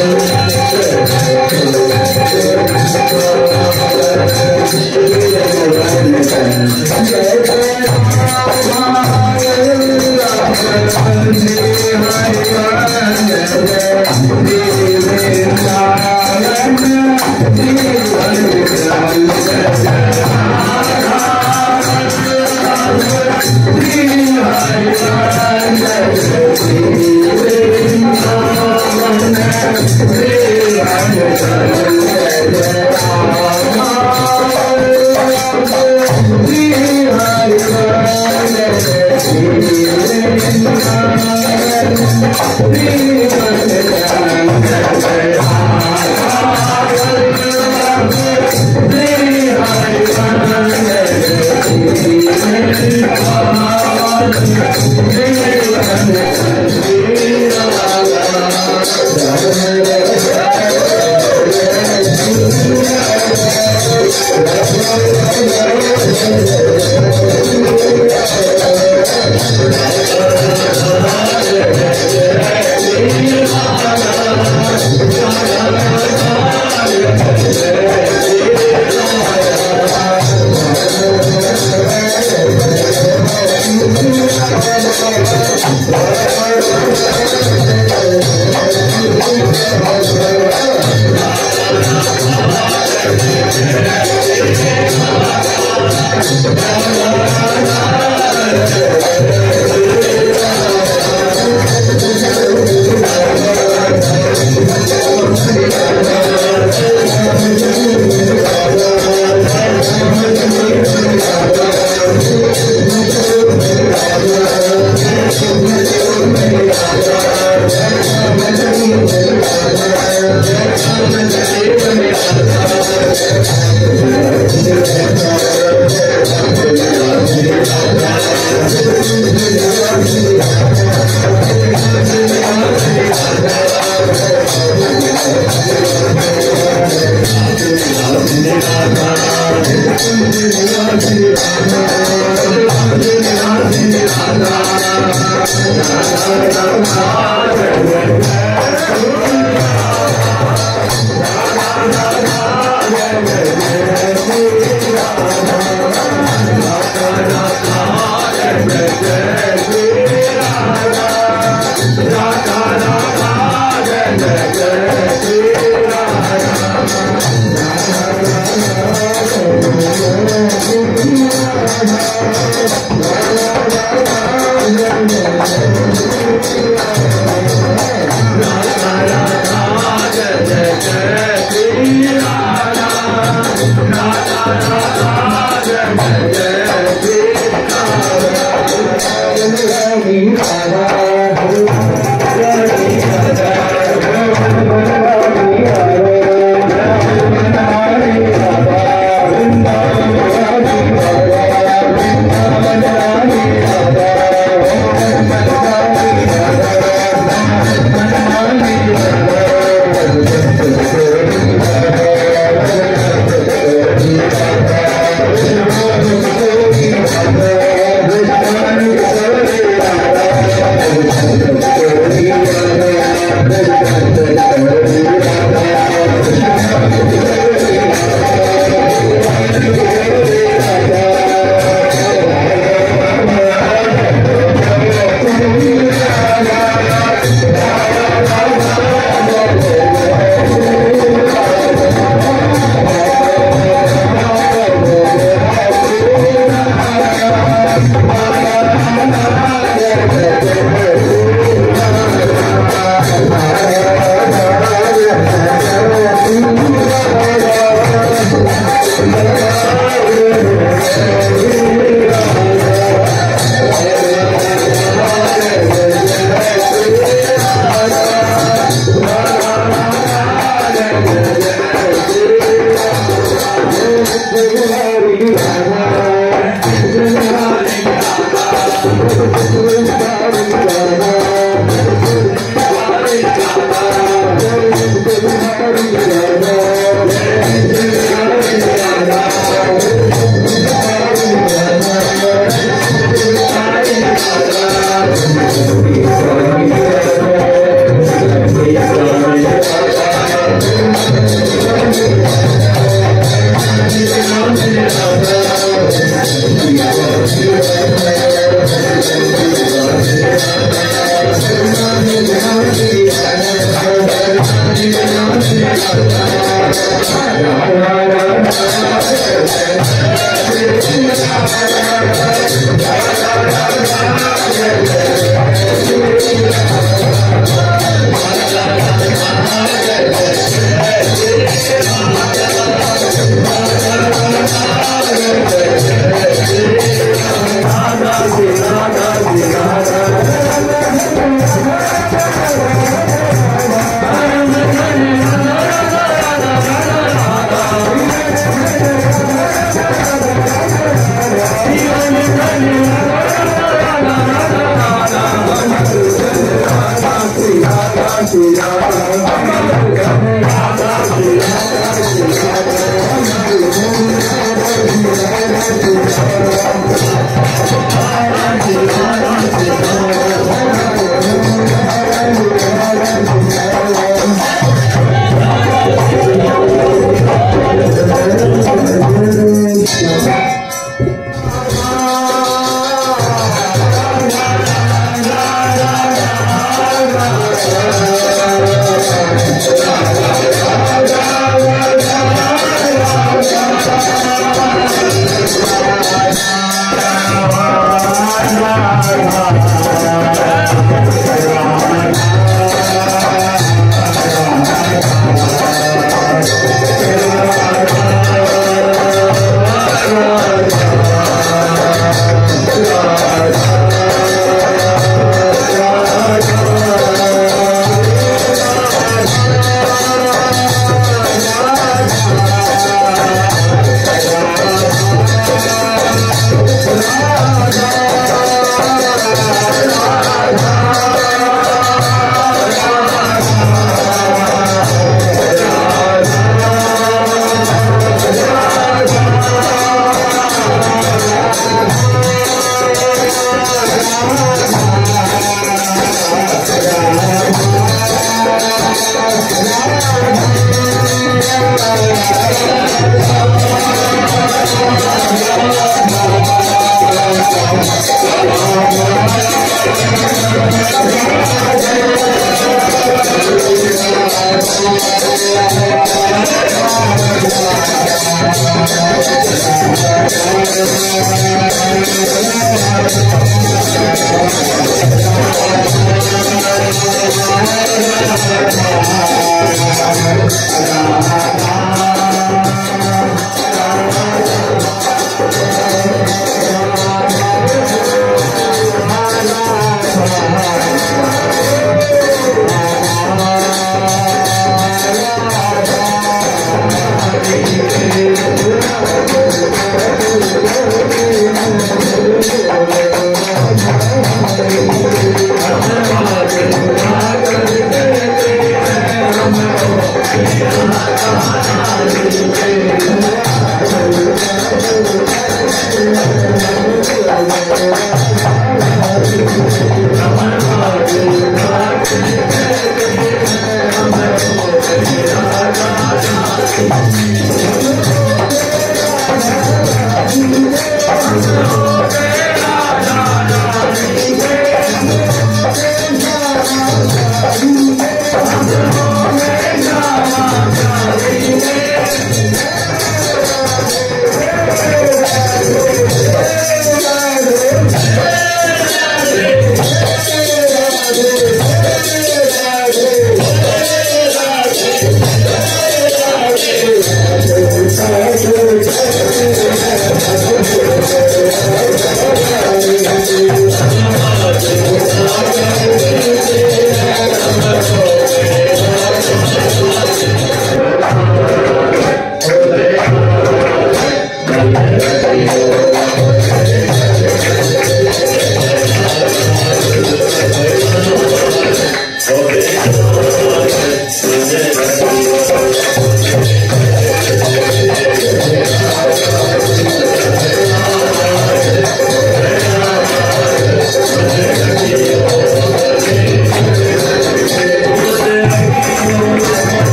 Gracias.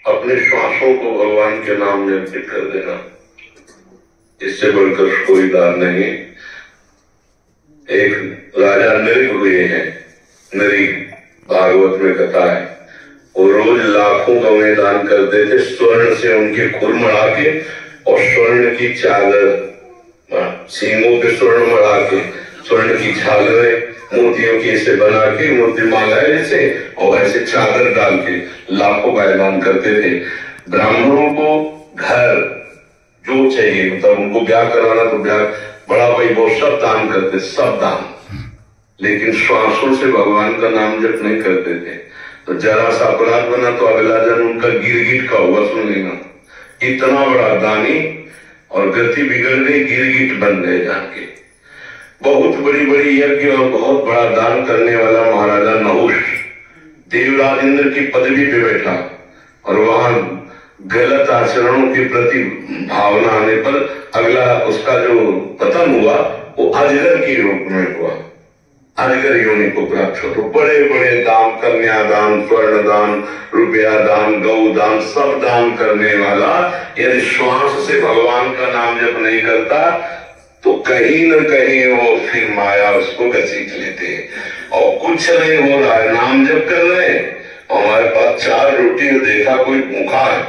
अपने श्वासों को भगवान के नाम में अर्पित कर देना, इससे बढ़कर कोई दान नहीं। एक राजा नृग हुए हैं, नृग भागवत में कथा है, वो रोज लाखों गवें दान करते थे, स्वर्ण से उनके खुर मढ़ा के और स्वर्ण की चादर, सींगों पे स्वर्ण मढ़ा के स्वर्ण की झालरें मोतियों की से बना के मोती मालाएं जैसे और ऐसे चादर डाल के लाखों का दान करते थे। ब्राह्मणों को घर जो चाहिए, मतलब उनको ब्याह कराना तो ब्याह, बड़ा भाई वो सब दान करते, सब दान, लेकिन श्वासों से भगवान का नाम जप नहीं करते थे। तो जरा सा अपराध बना तो अगला जन्म उनका गिरगिट का हुआ, सुन लेना। इतना बड़ा दानी और गति बिगड़ गई, गिरगिट बन गए जाके। बहुत बड़ी बड़ी यज्ञ और बहुत बड़ा दान करने वाला महाराजा नहुष देवराज इंद्र की पदवी पे बैठा और वहां गलत आचरणों के प्रति भावना आने पर अगला उसका जो पतन हुआ वो अजगर के रूप में हुआ, अजगर योनि को प्राप्त हो। तो बड़े बड़े दान, कन्यादान, स्वर्ण दान, रुपया दान, गौ दान, सब दान करने वाला यदि श्वास से भगवान का नाम जप नहीं करता तो कहीं न कहीं वो फिर माया उसको घसीट लेते हैं। और कुछ नहीं हो रहा है, नाम जप कर रहे हैं, हमारे पास 4 रोटी देखा कोई भूखा है,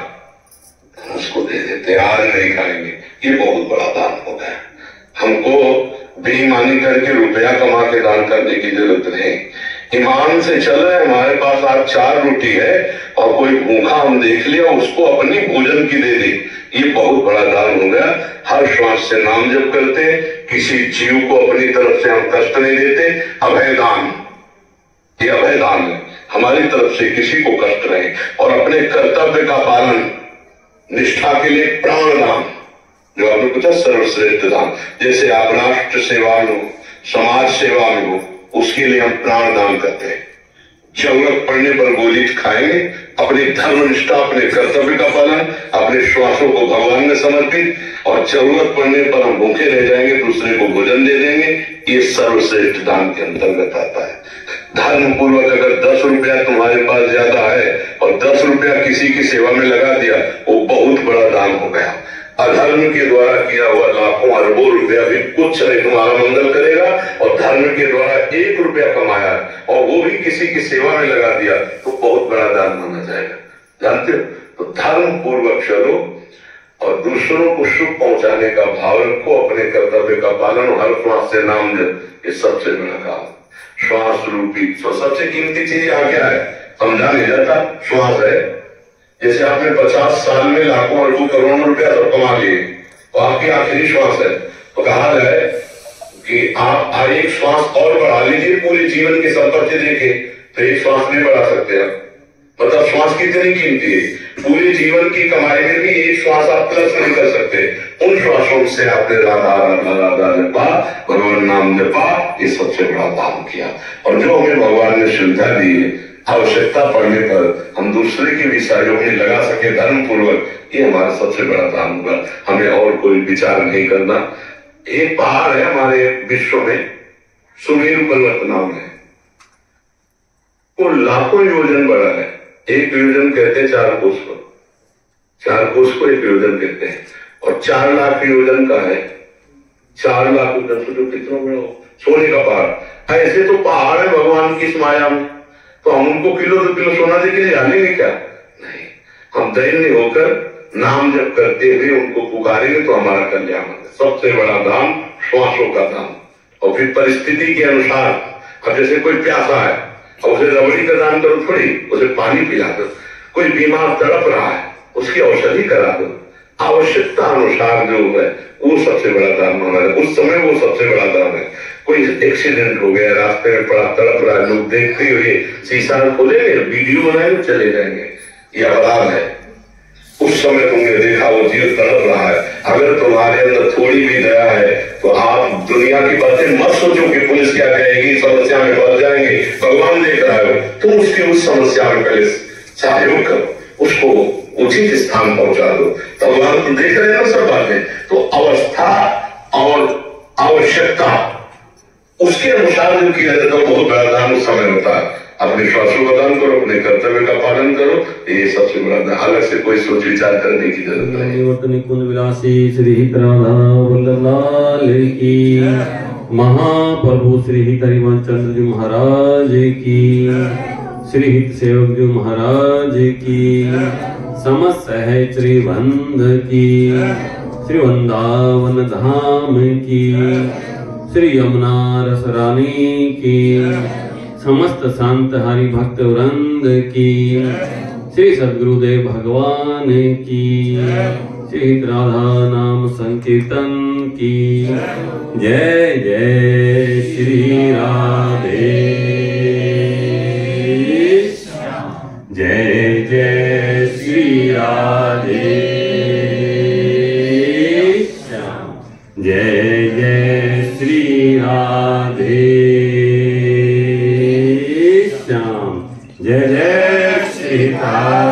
उसको दे देते, आज नहीं खाएंगे। ये बहुत बड़ा दान हो गया। हमको बेईमानी करके रुपया कमा के दान करने की जरूरत नहीं। ईमान से चल रहे, हमारे पास आज 4 रोटी है और कोई भूखा हम देख लिया, उसको अपनी भोजन की दे दी, ये बहुत बड़ा दान हो गया। हर श्वास से नाम जप करते, किसी जीव को अपनी तरफ से हम कष्ट नहीं देते, अभय दान, ये अभय दान है, हमारी तरफ से किसी को कष्ट नहीं। और अपने कर्तव्य का पालन, निष्ठा के लिए प्राण दान, जो आपने पूछा सर्वश्रेष्ठ दान, जैसे आप राष्ट्र सेवा में हो, समाज सेवा में हो, उसके लिए हम प्राण दान करते हैं। जरूरत पड़ने पर गोली खाएंगे, अपनी धर्म निष्ठा, अपने कर्तव्य का पालन, अपने श्वासों को भगवान में समर्पित, और जरूरत पड़ने पर हम भूखे रह जाएंगे, दूसरे को भोजन दे देंगे, ये सर्वश्रेष्ठ दान के अंतर्गत आता है। धर्म पूर्वक अगर 10 रुपया तुम्हारे पास ज्यादा है और 10 रुपया किसी की सेवा में लगा दिया, वो बहुत बड़ा दान हो गया। अधर्म के द्वारा किया हुआ लाखों अरबों रुपया भी कुछ नहीं तुम्हारा मंगल करेगा, और धर्म के द्वारा 1 रुपया कमाया और वो भी किसी की सेवा में लगा दिया तो बहुत बड़ा दान माना जाएगा। जानते हो? तो धर्म पूर्वक चलो और दूसरों को सुख पहुंचाने का भाव रखो, अपने कर्तव्य का पालन, हर श्वास से नाम जप, ये सबसे बड़ा काम। श्वास रूपी सबसे कीमती चीज यहाँ क्या है समझा नहीं जाता, श्वास है। जैसे आपने 50 साल में लाखों अरबों करोड़ों रुपया सब कमा लिए, तो आपकी आखिरी श्वास है, तो कहा जाए कि आप एक श्वास और बढ़ा लीजिए, पूरे जीवन की संपत्ति देके तो एक श्वास नहीं बढ़ा सकते आप। मतलब श्वास कितनी कीमती है, पूरे जीवन की कमाई में भी एक श्वास आप प्लस नहीं कर सकते। उन श्वासों से आपने राधा राधा राधा जपा, भगवान नाम जपा, ये सबसे बड़ा दान किया। और जो हमें भगवान ने सुविधा दी है, आवश्यकता पड़ने पर हम दूसरे के भी सहयोग में लगा सके धर्म पूर्वक, ये हमारा सबसे बड़ा दान होगा। हमें और कोई विचार नहीं करना। एक पहाड़ है हमारे विश्व में, सुमेरु पर्वत नाम है, वो लाखों योजन बड़ा है। एक योजन कहते हैं 4 कोस को, 4 कोस को एक योजन कहते हैं, और 4 लाख योजन का है। 4 लाख योजन सोचो कितना बड़ा हो, सोने का पहाड़। ऐसे तो पहाड़ है भगवान की इस माया में, तो हम उनको किलो 2 किलो सोना दे के जानेंगे क्या? नहीं, हम दैन्य होकर नाम जप करते हुए उनको पुकारेंगे तो हमारा कल्याण है। सबसे बड़ा दान श्वासों का दान। और फिर परिस्थिति के अनुसार, अब जैसे कोई प्यासा है, अब उसे रबड़ी का दान करो थोड़ी, उसे पानी पिला दो। कोई बीमार तड़प रहा है, उसकी औषधि करा दो। आवश्यकता अनुसार जो है वो सबसे बड़ा दान माना है। उस समय वो सबसे बड़ा दान है। कोई एक्सीडेंट हो गया, रास्ते में पड़ा तड़प रहा है, लोग देखते हुए शीशा खोलेंगे, वीडियो बनाएंगे, चले जाएंगे, ये अपराध है। उस समय तुमने देखा वो जीव तड़प रहा है, अगर तुम्हारे अंदर थोड़ी भी दया है तो आप दुनिया की बातें मत सोचो कि पुलिस क्या कहेगी, समस्या में फंस जाएंगे। भगवान देख रहा है, तुम उसकी उस समस्या में पहले सहयोग करो, उसको उचित स्थान पहुंचा दो। भगवान तो देख रहे हैं ना सब बातें। तो अवस्था और आवश्यकता उसके अनुसार जो किया जाता है बहुत बड़ा दान उस समय होता है। अपने श्वासों का दान करो, अपने कर्तव्य का पालन करो, ये सबसे बड़ा दान। अलग से कोई सोच विचार करने की जरूरत नहीं। कुंज विलासी श्री राधा वल्लभ लाल की, महाप्रभु श्री हरिवंश चंद्र जी महाराज की, श्री हित सेवक जी महाराज की, समस्त सहचरी बंद की, श्री वृंदावन धाम की, श्री यमुना रस रानी की, समस्त संत हरि भक्त वृंद की, श्री सद्गुरुदेव भगवान की, श्री राधा नाम संकीर्तन की। जय जय श्री राधे, जय जय श्री राधे, जय जय श्री राधे, जय जय श्री राधे।